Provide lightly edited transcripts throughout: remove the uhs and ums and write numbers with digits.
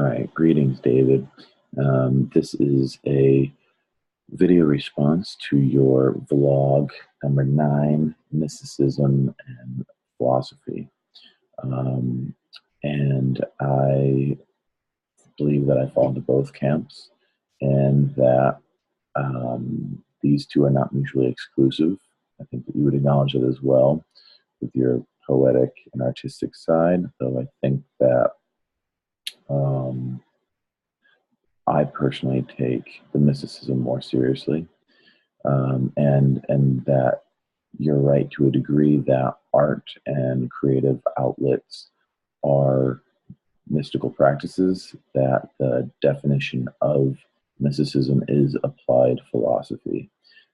All right, greetings, David. This is a video response to your vlog number 9, Mysticism and Philosophy. Um, and I believe that I fall into both camps and that these two are not mutually exclusive. I think that you would acknowledge it as well with your poetic and artistic side, though I think that um, I personally take the mysticism more seriously, and that you're right to a degree that art and creative outlets are mystical practices. That the definition of mysticism is applied philosophy.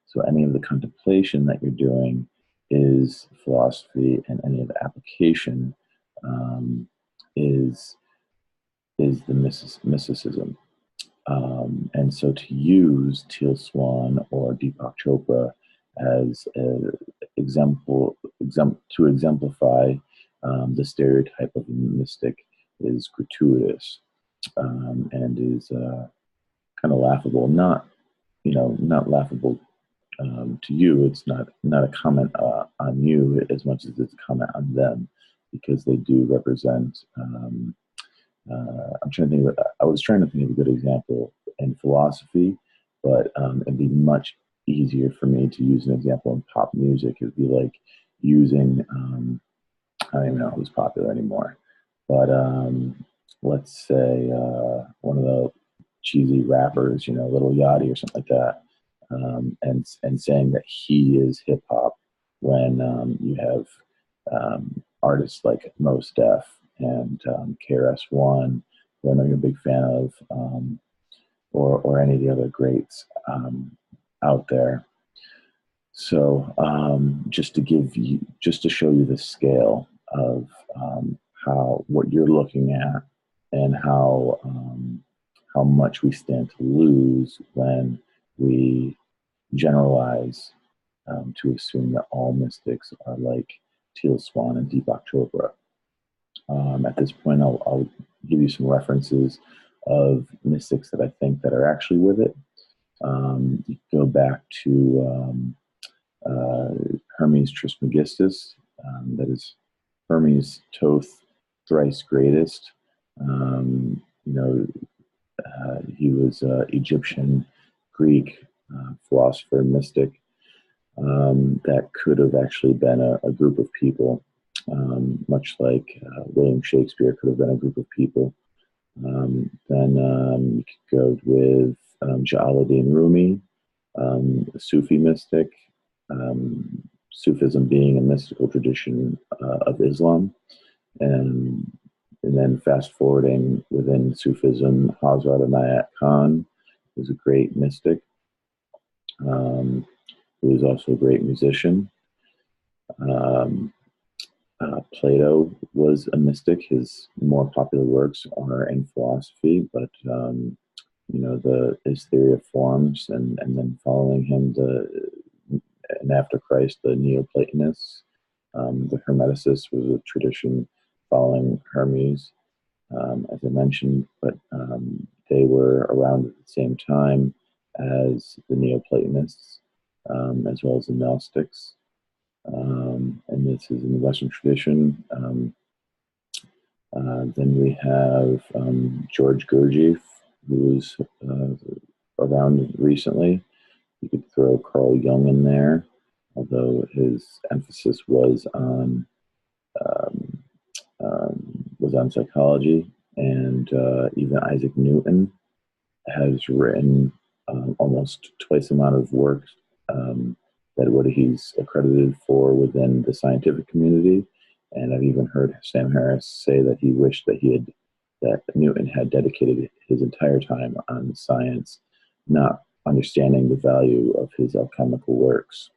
So any of the contemplation that you're doing is philosophy, and any of the application um, is the mysticism. And so to use Teal Swan or Deepak Chopra as an to exemplify the stereotype of a mystic is gratuitous, and is kind of laughable. Not laughable to you. It's not a comment on you as much as it's a comment on them, because they do represent. I was trying to think of a good example in philosophy, but it'd be much easier for me to use an example in pop music. It'd be like using, I don't even know who's popular anymore, but let's say one of the cheesy rappers, Little Yachty or something like that, and saying that he is hip hop when you have artists like Mos Def and KRS-One, who I know you're a big fan of, or any of the other greats out there. So just to show you the scale of what you're looking at, and how much we stand to lose when we generalize to assume that all mystics are like Teal Swan and Deepak Chopra. At this point, I'll give you some references of mystics that I think that are actually with it. You go back to Hermes Trismegistus, that is Hermes Thoth, thrice greatest. He was Egyptian, Greek philosopher, mystic, that could have actually been a group of people, much like William Shakespeare could have been a group of people. Then you could go with Jalaluddin Rumi, a Sufi mystic, Sufism being a mystical tradition of Islam. And then fast forwarding within Sufism, Hazrat Inayat Khan was a great mystic, who was also a great musician. Plato was a mystic. His more popular works are in philosophy, but his theory of forms, and then following him, and after Christ, the Neoplatonists. The Hermeticists was a tradition following Hermes, as I mentioned, but they were around at the same time as the Neoplatonists, as well as the Gnostics. And this is in the Western tradition. Then we have George Gurdjieff, who was around recently. You could throw Carl Jung in there, although his emphasis was on psychology. And even Isaac Newton has written almost twice the amount of work that what he's accredited for within the scientific community. And I've even heard Sam Harris say that he wished that Newton had dedicated his entire time on science, not understanding the value of his alchemical works.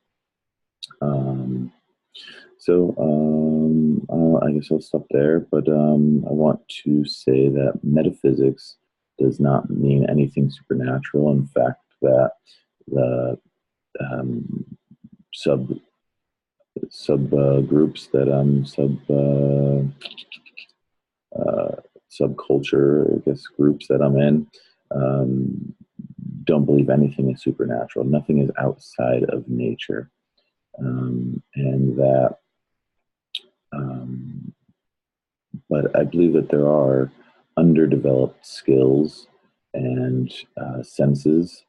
I guess I'll stop there, but I want to say that metaphysics does not mean anything supernatural. In fact, that the subculture, I guess, groups that I'm in, um, don't believe anything is supernatural. Nothing is outside of nature, and that. Um, but I believe that there are underdeveloped skills and senses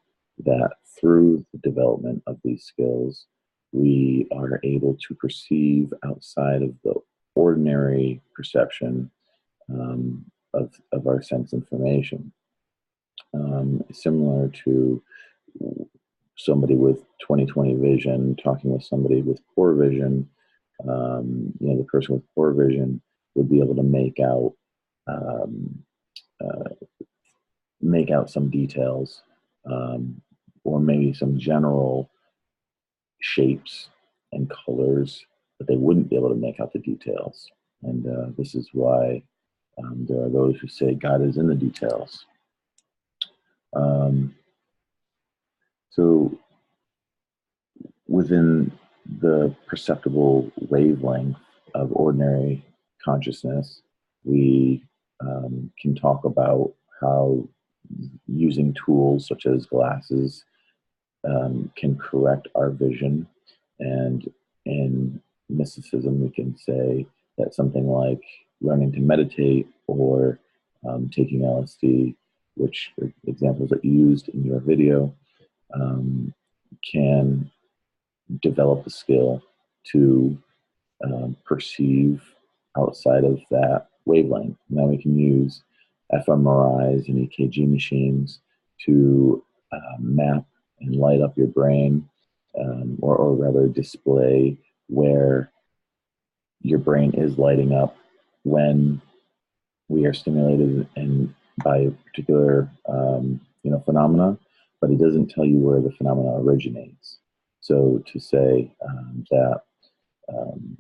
that through the development of these skills, we are able to perceive outside of the ordinary perception of our sense information. Similar to somebody with 20/20 vision talking with somebody with poor vision, the person with poor vision would be able to um, uh, make out some details, um, or maybe some general shapes and colors, but they wouldn't be able to make out the details. And this is why there are those who say God is in the details. Um, so within the perceptible wavelength of ordinary consciousness, we can talk about how using tools such as glasses can correct our vision. And in mysticism, we can say that something like learning to meditate or taking LSD, which are examples that you used in your video, can develop the skill to perceive outside of that wavelength. Now we can use fMRIs and EKG machines to map and light up your brain, or rather display where your brain is lighting up when we are stimulated and by a particular phenomena, but it doesn't tell you where the phenomena originates. So to say that um,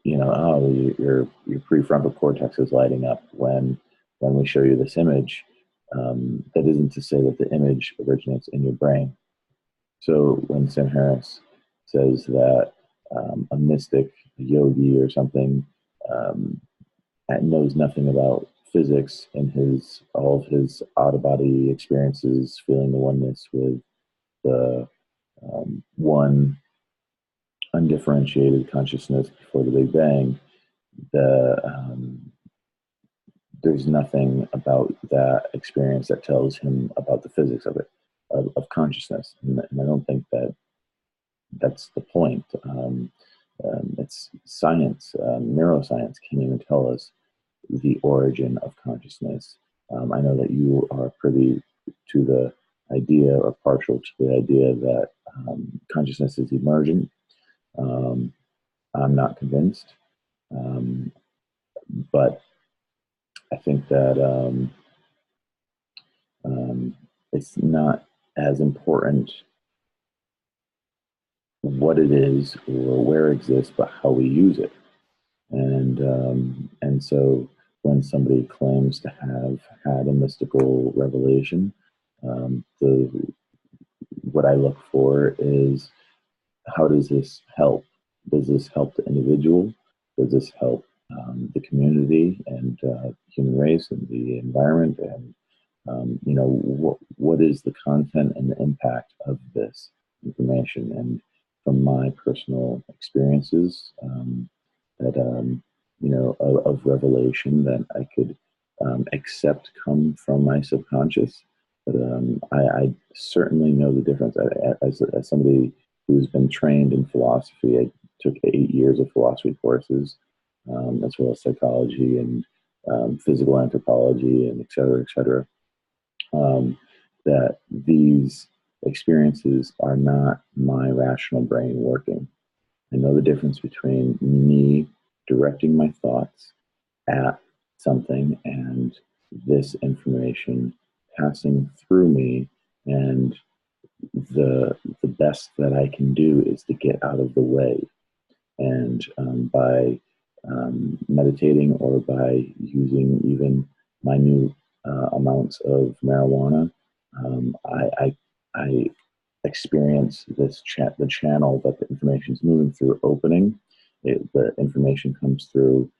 your prefrontal cortex is lighting up when we show you this image, that isn't to say that the image originates in your brain. So when Sam Harris says that a mystic, a yogi or something, that knows nothing about physics and all of his out-of-body experiences, feeling the oneness with the one undifferentiated consciousness before the Big Bang, there's nothing about that experience that tells him about the physics of it, of consciousness. And I don't think that that's the point. It's science, neuroscience can't even tell us the origin of consciousness. I know that you are privy to the idea or partial to the idea that consciousness is emergent. I'm not convinced, but I think that it's not as important what it is or where it exists, but how we use it. And so when somebody claims to have had a mystical revelation, what I look for is, how does this help? Does this help the individual? Does this help the community and human race and the environment? And what is the content and the impact of this information? And from my personal experiences, of revelation that I could accept come from my subconscious. But I certainly know the difference. As somebody who's been trained in philosophy, I took 8 years of philosophy courses, as well as psychology and physical anthropology and et cetera, et cetera. That these experiences are not my rational brain working. I know the difference between me directing my thoughts at something and this information passing through me, and the best that I can do is to get out of the way. And by meditating or by using even minute amounts of marijuana, I experience the channel that the information is moving through opening. The information comes through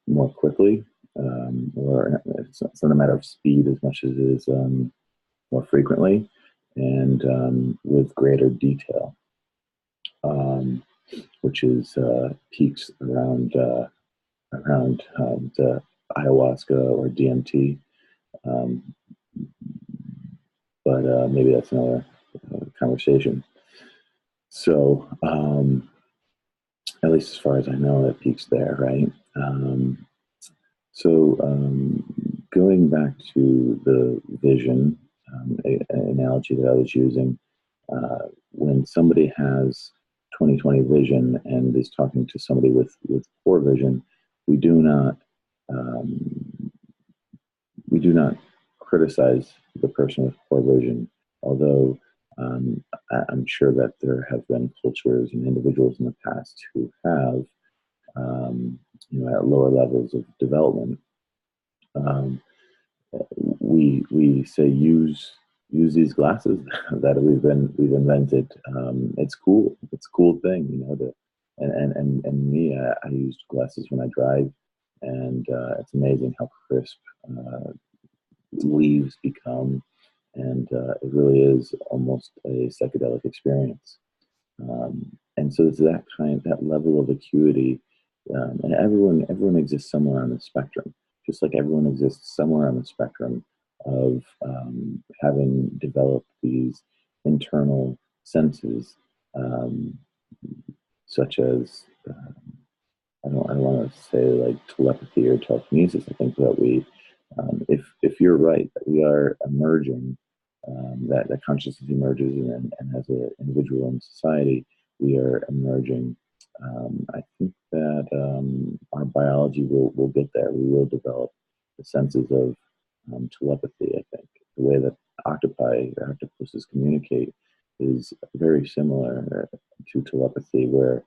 more quickly, or it's not a matter of speed as much as it is more frequently and with greater detail, which is peaks around the ayahuasca or DMT. Um, but maybe that's another conversation. So, at least as far as I know, it peaks there, right? Going back to the vision analogy that I was using, when somebody has 20/20 vision and is talking to somebody with poor vision, we do not um, we do not criticize the person with poor vision, although I'm sure that there have been cultures and individuals in the past who have, um, at lower levels of development. Um, we say use these glasses that we've invented. It's cool. It's a cool thing, and me, I use glasses when I drive, and it's amazing how crisp leaves become, and it really is almost a psychedelic experience. And so it's that level of acuity, and everyone exists somewhere on the spectrum, just like everyone exists somewhere on the spectrum of having developed these internal senses, um, such as I don't want to say like telepathy or telekinesis. I think that if you're right, that we are emerging, that consciousness emerges, and as an individual in society, we are emerging. I think that our biology will get there. We will develop the senses of telepathy. I think the way that octopi or octopuses communicate is very similar to telepathy, where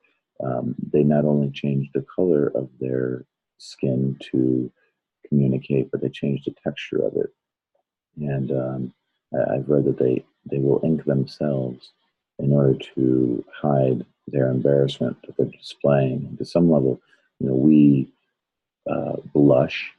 they not only change the color of their skin to communicate, but they change the texture of it. And I've read that they will ink themselves in order to hide their embarrassment that they're displaying. And to some level, we blush.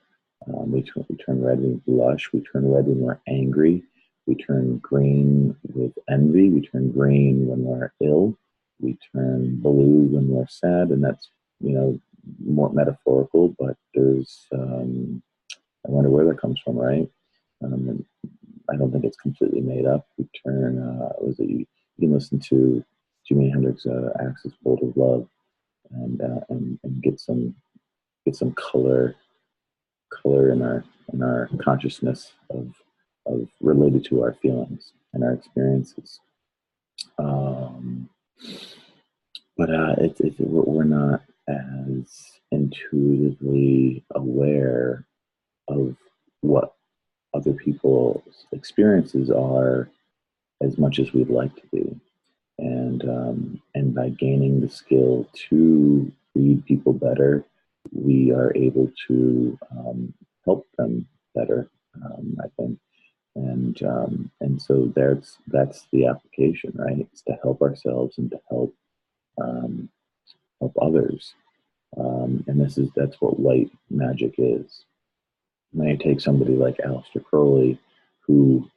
We turn red when we blush. We turn red when we're angry. We turn green with envy. We turn green when we're ill. We turn blue when we're sad, and that's more metaphorical. But I wonder where that comes from, right? And I don't think it's completely made up. We turn you can listen to Jimi Hendrix Axis Bolt of Love and get some color in our consciousness of related to our feelings and our experiences. Um, but we're not as intuitively aware of what other people's experiences are as much as we'd like to be. And by gaining the skill to read people better, we are able to help them better, I think. And so that's the application, right? It's to help ourselves and to um, help others. And that's what white magic is. When you take somebody like Aleister Crowley, who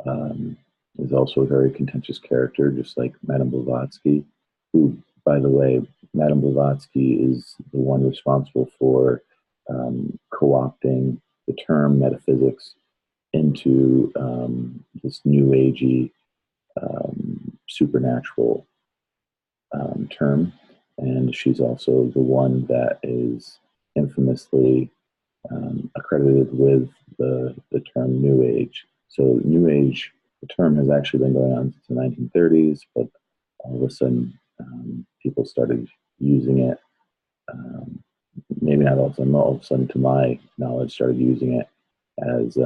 um, is also a very contentious character, just like Madame Blavatsky, who, by the way, Madame Blavatsky is the one responsible for co-opting the term metaphysics into this new agey supernatural term. And she's also the one that is infamously accredited with the term New Age. So New Age, the term has actually been going on since the 1930s, but all of a sudden people started using it. Maybe not all of a sudden, to my knowledge, started using it as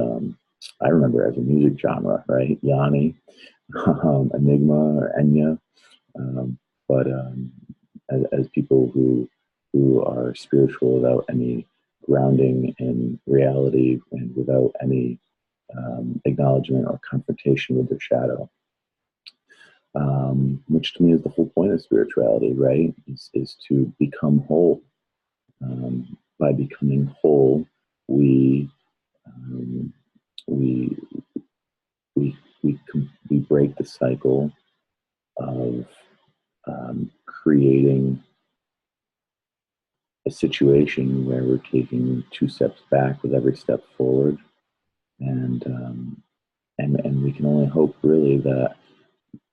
I remember as a music genre, right? Yanni, Enigma, or Enya, but as people who are spiritual without any grounding in reality and without any acknowledgement or confrontation with their shadow, which to me is the whole point of spirituality, right? Is to become whole. By becoming whole, we um, we we break the cycle of creating a situation where we're taking 2 steps back with every step forward, and and we can only hope really that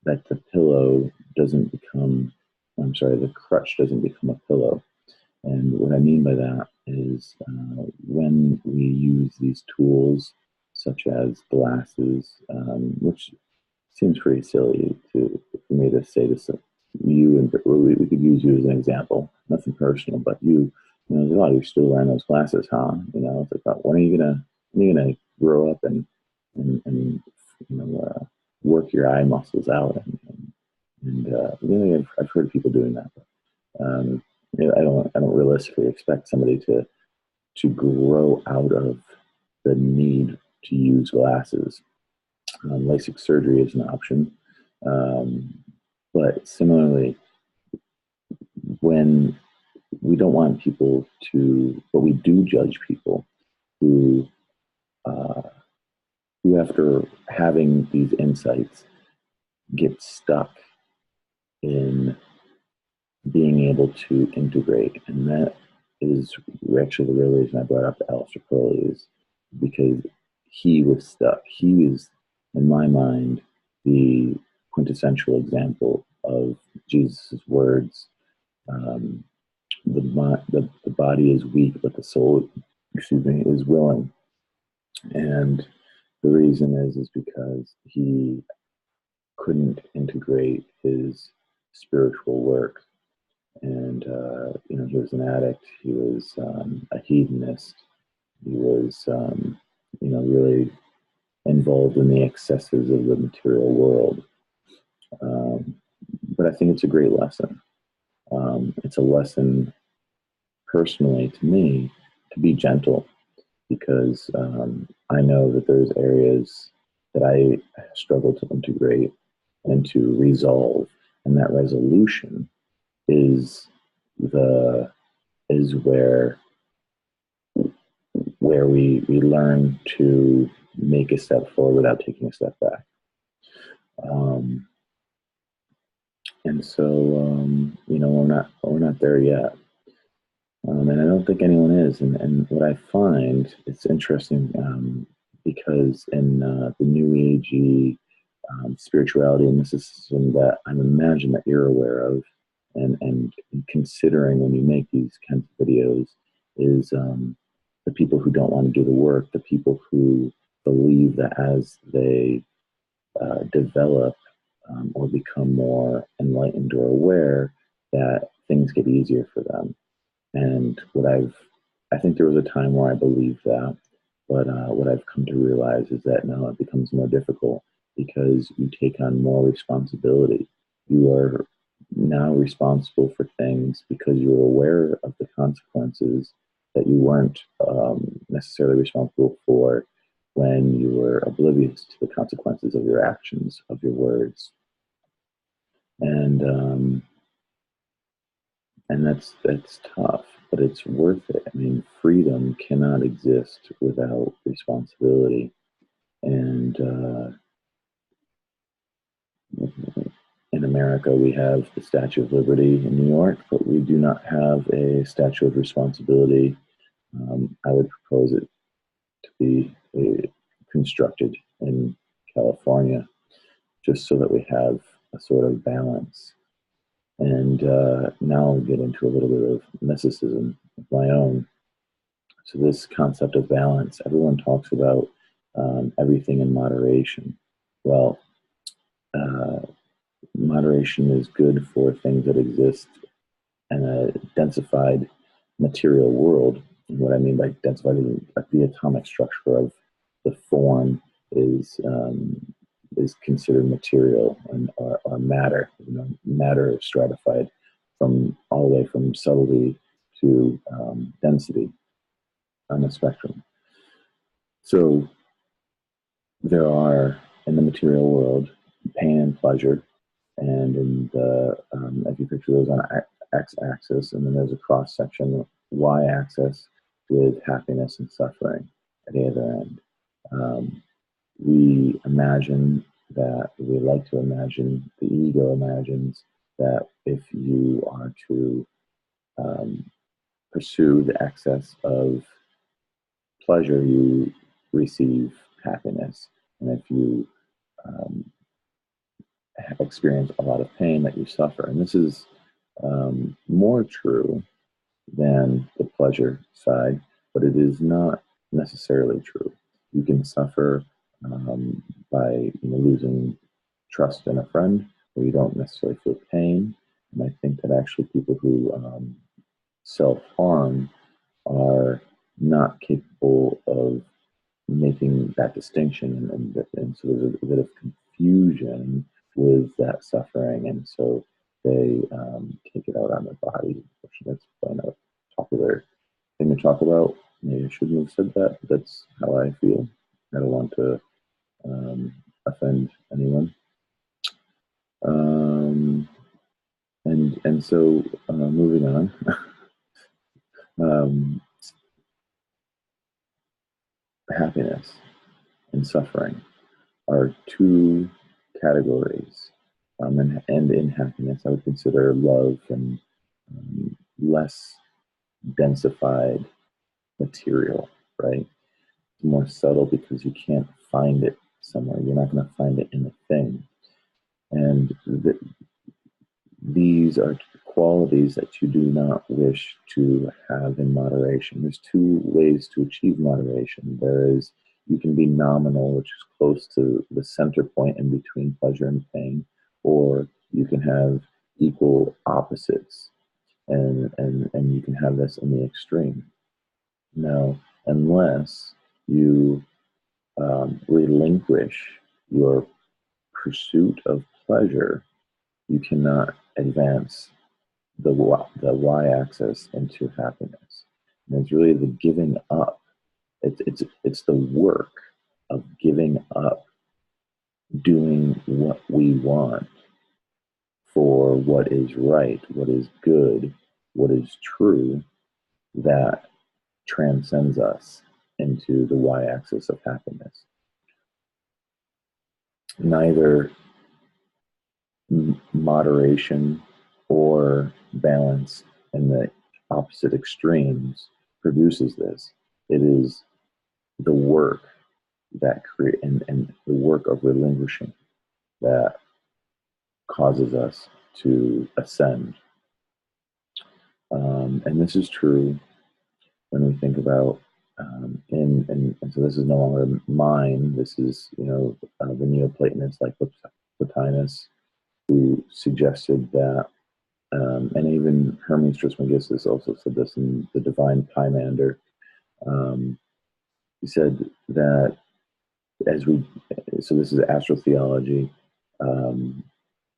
the pillow doesn't become, I'm sorry, the crutch doesn't become a pillow. And what I mean by that is when we use these tools, such as glasses, which seems pretty silly for me to say this. You and we could use you as an example. Nothing personal, but you know, oh, you're still wearing those glasses, huh? You know, it's like, when are you gonna grow up and you know, work your eye muscles out? You know, I've heard people doing that. But, you know, I don't realistically expect somebody to grow out of the need to use glasses. LASIK surgery is an option. Um, but similarly, when we don't want people to, but we do judge people who, uh, who after having these insights get stuck in being able to integrate. And that is actually the real reason I brought up Aleister Crowley, is because he was stuck. He was, in my mind, the quintessential example of Jesus' words. Um, the body is weak, but the soul, excuse me, is willing. And the reason is because he couldn't integrate his spiritual work. And you know, he was an addict. He was a hedonist. He was, you know, really involved in the excesses of the material world. Um, but I think it's a great lesson. It's a lesson, personally, to me, to be gentle, because I know that there's areas that I struggle to integrate and to resolve, and that resolution is the is where we learn to make a step forward without taking a step back. Um, and so, you know, we're not there yet, and I don't think anyone is. And what I find, it's interesting, because in the New Agey spirituality and mysticism that I imagine that you're aware of, and considering when you make these kinds of videos, is the people who don't want to do the work, the people who believe that as they develop or become more enlightened or aware, that things get easier for them. And I think there was a time where I believed that, but what I've come to realize is that no, it becomes more difficult because you take on more responsibility. You are now responsible for things because you're aware of the consequences that you weren't necessarily responsible for when you were oblivious to the consequences of your actions, of your words. And that's tough, but it's worth it. I mean, freedom cannot exist without responsibility. And in America, we have the Statue of Liberty in New York, but we do not have a Statue of Responsibility. I would propose it to be constructed in California, just so that we have a sort of balance. And now I'll get into a little bit of mysticism of my own. So this concept of balance, everyone talks about everything in moderation. Well, uh, moderation is good for things that exist in a densified material world. And what I mean by densified is like the atomic structure of the form is considered material and or matter. You know, matter is stratified from all the way from subtlety to density on the spectrum. So there are, in the material world, pain and pleasure, and in the if you picture those on x-axis, and then there's a cross section y-axis, with happiness and suffering at the other end. We imagine that, we like to imagine, the ego imagines that if you are to pursue the excess of pleasure, you receive happiness. And if you experience a lot of pain, that you suffer. And this is more true than the pleasure side, but it is not necessarily true. You can suffer by losing trust in a friend, where you don't necessarily feel pain. And I think that actually people who self-harm are not capable of making that distinction, and so there's a bit of confusion with that suffering, and so they take it out on their body, which that's quite a popular thing to talk about. Maybe I shouldn't have said that, but that's how I feel. I don't want to offend anyone. And so moving on. Happiness and suffering are two categories. And in happiness, I would consider love and less densified material, right? It's more subtle because you can't find it somewhere. You're not going to find it in the thing. And these are qualities that you do not wish to have in moderation. There's two ways to achieve moderation. There is, you can be nominal, which is close to the center point in between pleasure and pain, or you can have equal opposites, and you can have this in the extreme. Now, unless you relinquish your pursuit of pleasure, you cannot advance the y-axis into happiness. And it's really the giving up. It's the work of giving up doing what we want for what is right, what is good, what is true, that transcends us into the y-axis of happiness. Neither moderation or balance in the opposite extremes produces this. It is the work that and the work of relinquishing that causes us to ascend. And this is true when we think about and so this is no longer mine. This is the Neoplatonists like Plotinus, who suggested that, and even Hermes Trismegistus also said this in the Divine Pymander. He said that so this is astrotheology,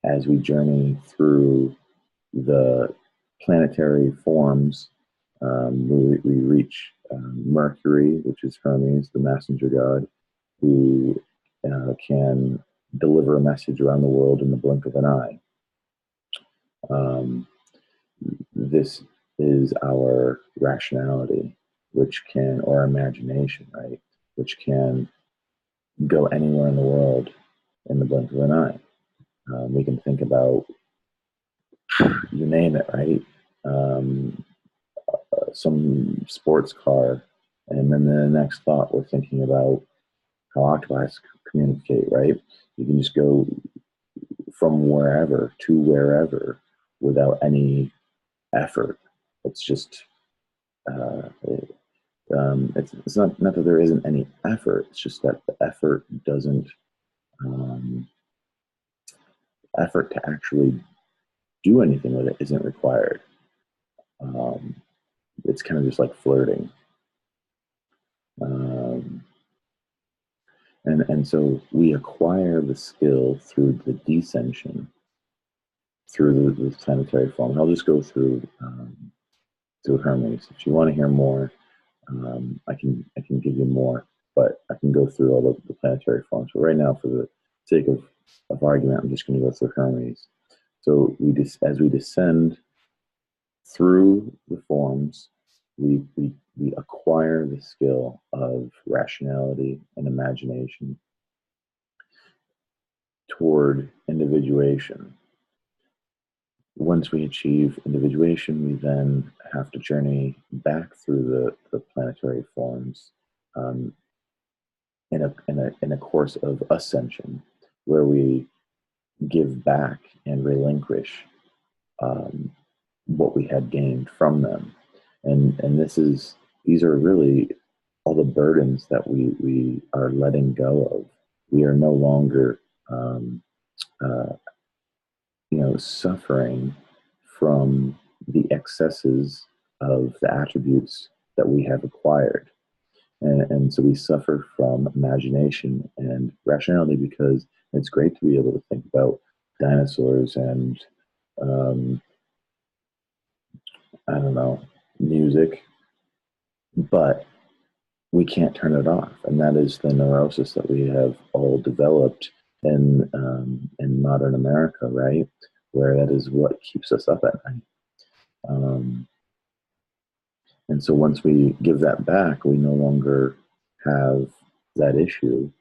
as we journey through the planetary forms, we reach Mercury, which is Hermes, the messenger god, who can deliver a message around the world in the blink of an eye. This is our rationality, or imagination, right, which can go anywhere in the world in the blink of an eye. We can think about, you name it, right? Some sports car, and then the next thought we're thinking about how octopi communicate, right? You can just go from wherever to wherever without any effort. It's just it's not that there isn't any effort. It's just that the effort doesn't effort to actually do anything with it isn't required. It's kind of just like flirting. And so we acquire the skill through the descension, through the planetary form. And I'll just go through Hermes. If you want to hear more, I can give you more, but I can go through all the planetary forms. But right now, for the sake of argument, I'm just going to go through Hermes. So as we descend through the forms, we acquire the skill of rationality and imagination toward individuation. Once we achieve individuation, we then have to journey back through the planetary forms, um, in a course of ascension, where we give back and relinquish um, what we had gained from them. And these are really all the burdens that we are letting go of. We are no longer uh, suffering from the excesses of the attributes that we have acquired. And so we suffer from imagination and rationality, because it's great to be able to think about dinosaurs and, um, I don't know, music, but we can't turn it off. And that is the neurosis that we have all developed in modern America, right? Where that is what keeps us up at night. Um, and so once we give that back, we no longer have that issue,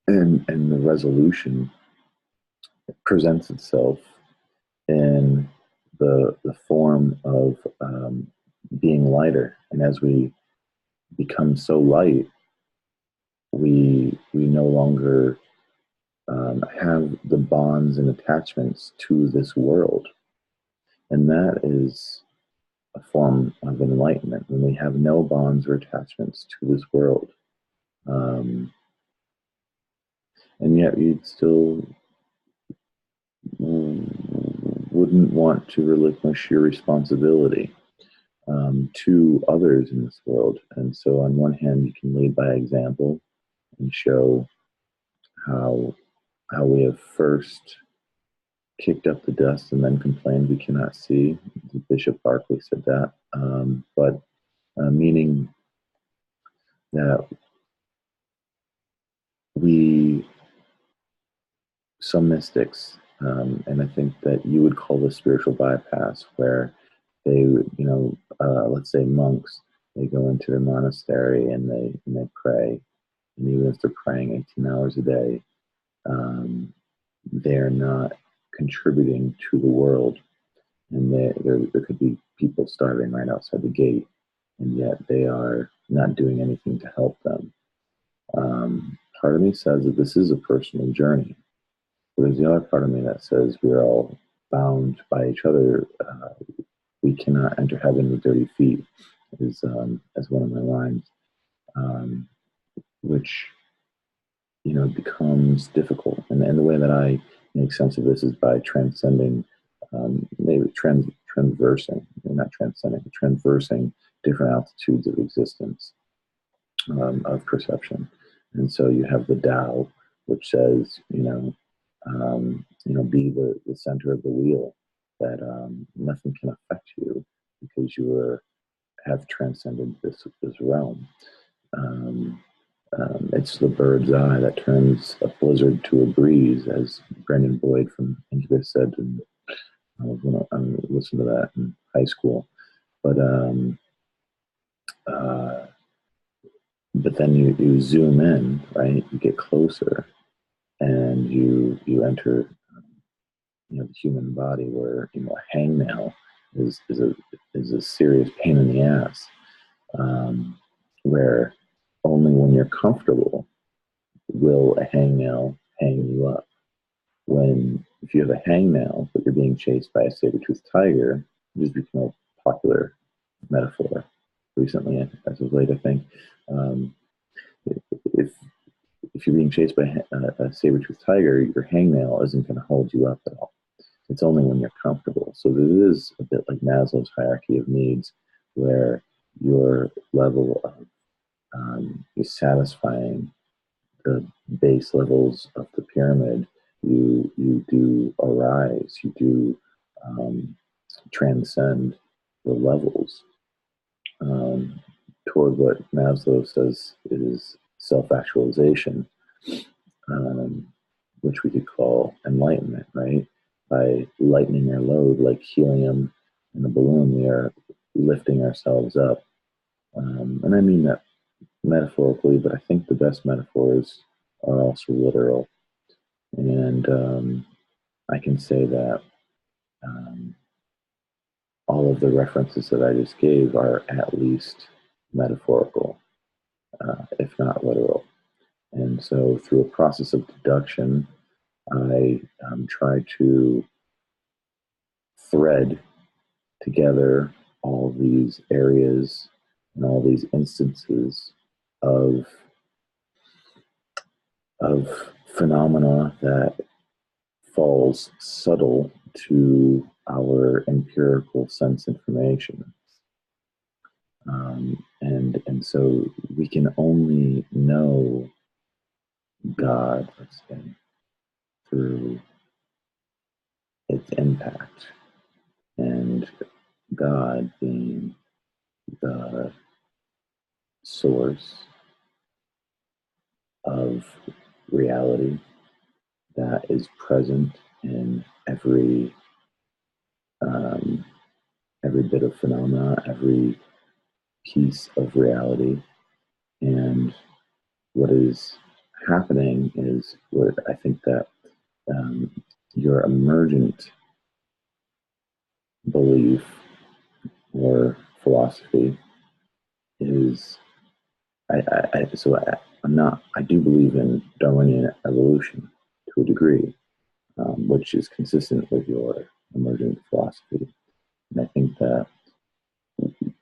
and the resolution presents itself in the form of being lighter. And as we become so light, we no longer have the bonds and attachments to this world. And that is a form of enlightenment, when we have no bonds or attachments to this world. And yet you'd still wouldn't want to relinquish your responsibility to others in this world. And so on one hand, you can lead by example and show how we have first kicked up the dust and then complained we cannot see. Bishop Berkeley said that, but meaning that some mystics, and I think that you would call this spiritual bypass, where they, let's say monks, they go into their monastery and they pray, and even if they're praying 18 hours a day, they're not contributing to the world, and there could be people starving right outside the gate, and yet they are not doing anything to help them. Part of me says that this is a personal journey. But there's the other part of me that says we're all bound by each other. We cannot enter heaven with dirty feet, is as one of my lines, which becomes difficult. And the way that I make sense of this is by transcending, maybe transversing, not transcending, but transversing different altitudes of existence, of perception. And so you have the Tao, which says, be the center of the wheel, that nothing can affect you because you have transcended this realm. It's the bird's eye that turns a blizzard to a breeze, as Brendan Boyd from Incubus said. And I listened to that in high school. But then you zoom in, right? You get closer, and you enter the human body, where a hangnail is a serious pain in the ass, where only when you're comfortable will a hangnail hang you up. If you have a hangnail but you're being chased by a saber-toothed tiger, it has become a popular metaphor recently, as of late, I think. If you're being chased by a saber-toothed tiger, your hangnail isn't going to hold you up at all. It's only when you're comfortable. So it is a bit like Maslow's hierarchy of needs, where your level of is satisfying the base levels of the pyramid. You do arise. You do transcend the levels toward what Maslow says is self-actualization, which we could call enlightenment, right? By lightening our load like helium in a balloon, we are lifting ourselves up. And I mean that metaphorically, but I think the best metaphors are also literal. And I can say that um, all of the references that I just gave are at least metaphorical, if not literal. And so, through a process of deduction, I try to thread together all these areas and all these instances of of phenomena that falls subtle to our empirical sense information. And so we can only know God, let's say, through its impact. And God being the source of reality that is present in um, every bit of phenomena, every piece of reality. And what is happening is what I think that um, your emergent belief or philosophy is I'm not, I do believe in Darwinian evolution to a degree, which is consistent with your emergent philosophy. And I think that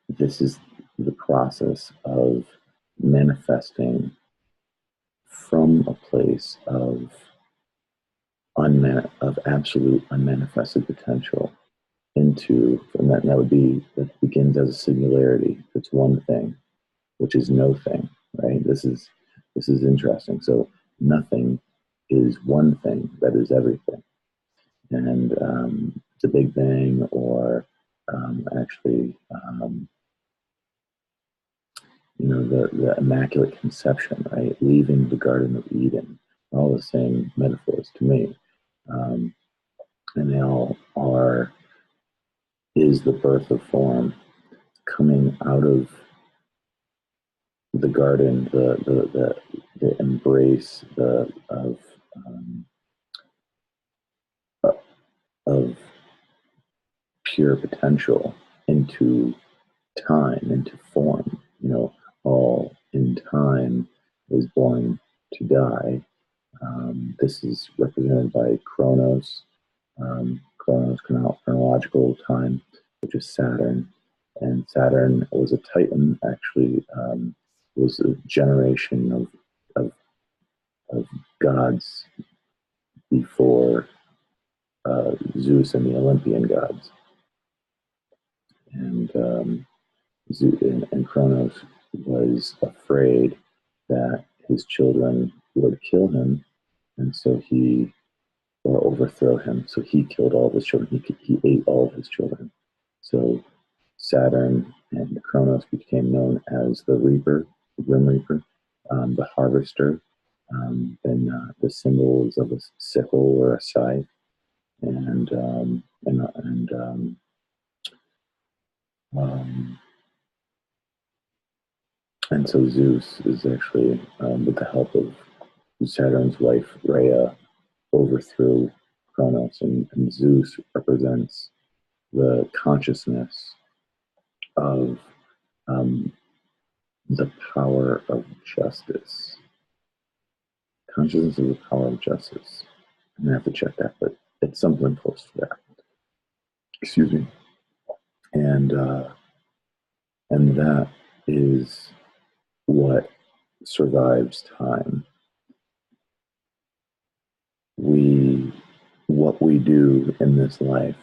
this is the process of manifesting from a place of of absolute unmanifested potential into, and that would be, that begins as a singularity. It's one thing, which is no thing, right? This is interesting. So nothing is one thing that is everything. And the Big Bang, or actually, the Immaculate Conception, right? Leaving the Garden of Eden, all the same metaphors to me. Um, and they all are, is the birth of form coming out of the garden, the embrace um, of pure potential into time, into form. All in time is born to die. This is represented by Chronos, chronological time, which is Saturn. And Saturn was a Titan, actually, was a generation of, of gods before Zeus and the Olympian gods. And and Kronos was afraid that his children would kill him, and so or overthrow him. So he killed all of his children. He ate all of his children. So Saturn and Kronos became known as the Reaper, the Grim Reaper, the Harvester. Then the symbols of a sickle or a scythe, and um, and and um, um, and so Zeus is actually, with the help of Saturn's wife Rhea, overthrew Kronos, and Zeus represents the consciousness of um, the power of justice. Consciousness of the power of justice. I'm gonna have to check that, but it's something close to that. Excuse me. And and that is what survives time. What we do in this life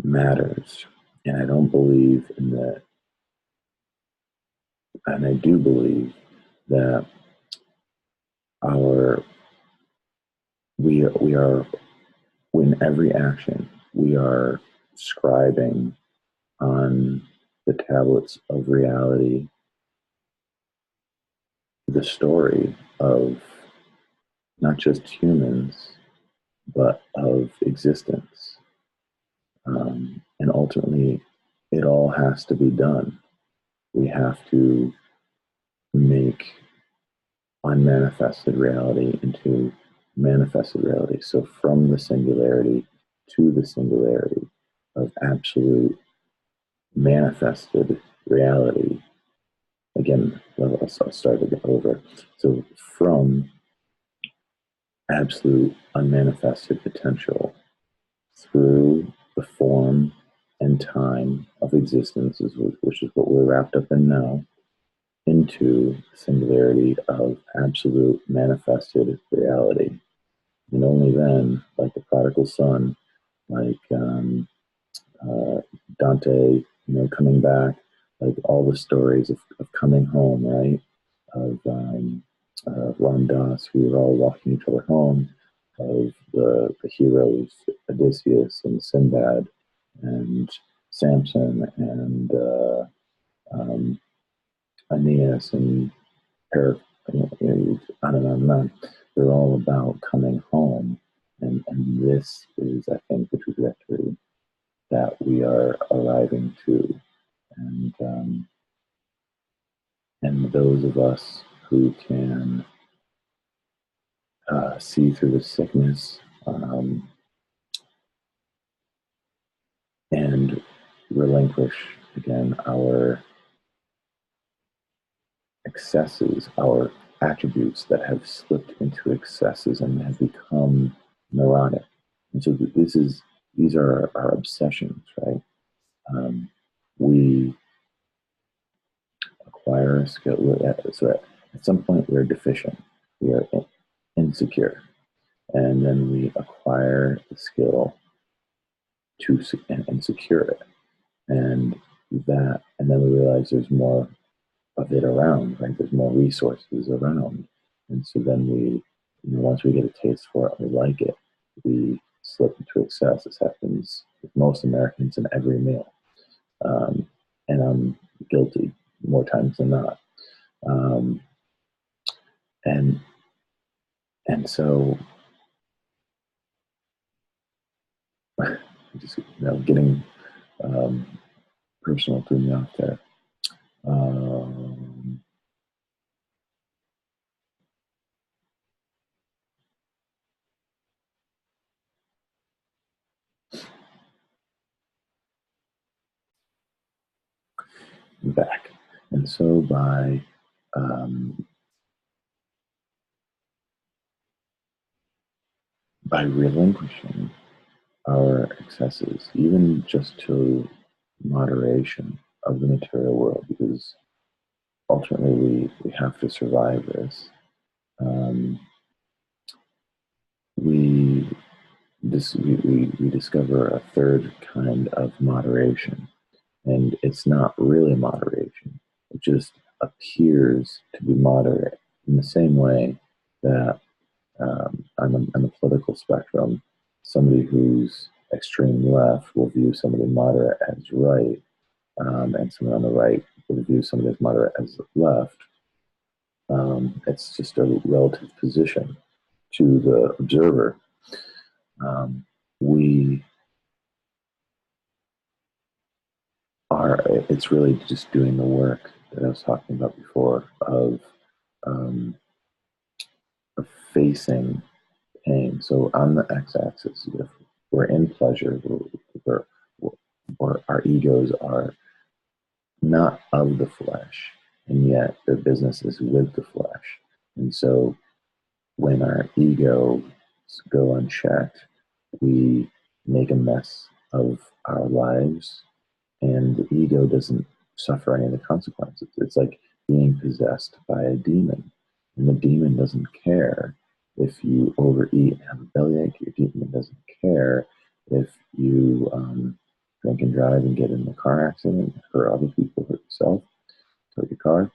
matters, and I don't believe in that. And I do believe that our we are in every action we are scribing on the tablets of reality the story of not just humans but of existence, and ultimately it all has to be done. We have to make unmanifested reality into manifested reality. So from the singularity to the singularity of absolute manifested reality. Again, I'll start it over. So from absolute unmanifested potential through the form and time of existence, which is what we're wrapped up in now, into the singularity of absolute manifested reality. And only then, like the prodigal son, like Dante, coming back, like all the stories of coming home, right? Of Ram Dass, we were all walking each other home, of the heroes, Odysseus and Sinbad and Samson and um, Aeneas and on and on and on. They're all about coming home. And this is, I think, the trajectory that we are arriving to. And those of us who can see through the sickness and relinquish, again, our excesses, our attributes that have slipped into excesses and have become neurotic. And so these are our obsessions, right? We acquire a skill. So at some point, we're deficient. We are insecure. And then we acquire the skill and secure it. And then we realize there's more of it around, right? There's more resources around. And so then once we get a taste for it, we like it, we slip into excess. This happens with most Americans in every meal. And I'm guilty more times than not. And so just getting personal threw me off there. Back. And so by relinquishing our excesses, even just to moderation of the material world, because ultimately we have to survive this. We discover a third kind of moderation, and it's not really moderation. It just appears to be moderate in the same way that on the political spectrum, somebody who's extreme left will view somebody moderate as right, and somebody on the right will view somebody as moderate as left. It's just a relative position to the observer. We it's really just doing the work that I was talking about before of facing pain. So on the x-axis, if we're in pleasure, our egos are not of the flesh, and yet their business is with the flesh. And so when our egos go unchecked, we make a mess of our lives, and the ego doesn't suffer any of the consequences. It's like being possessed by a demon, and the demon doesn't care if you overeat and have a bellyache. Your demon doesn't care if you drink and drive and get in a car accident, hurt other people, hurt yourself, hurt your car.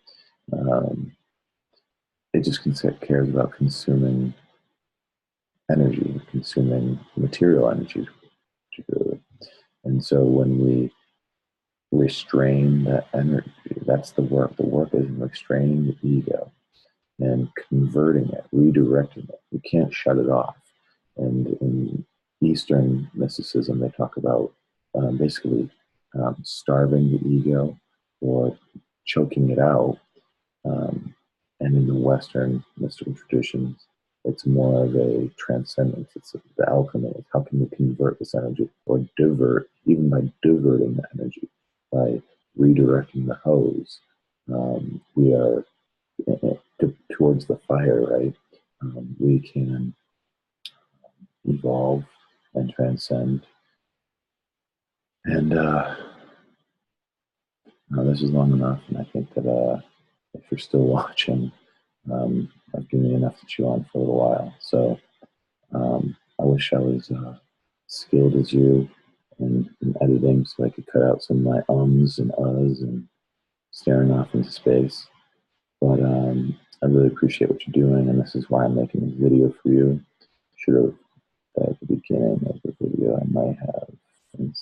It just cares about consuming energy, consuming material energy, particularly. And so when we restrain that energy, that's the work. The work is in restraining the ego and converting it, redirecting it. We can't shut it off. And in Eastern mysticism, they talk about basically starving the ego or choking it out. Um, and in the Western mystical traditions, it's more of a transcendence. It's the alchemy. It's how can you convert this energy or divert, even by diverting the energy, by redirecting the hose. We are towards the fire, right? We can evolve and transcend. And this is long enough, and I think that if you're still watching, I've given you enough to chew on for a little while. So I wish I was skilled as you in editing so I could cut out some of my ums and uhs and staring off into space. But I really appreciate what you're doing, and this is why I'm making this video for you. Should have at the beginning of the video, I might have in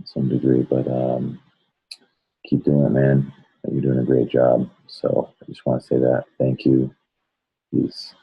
some degree, but keep doing it, man. You're doing a great job. So I just want to say that. Thank you. Peace.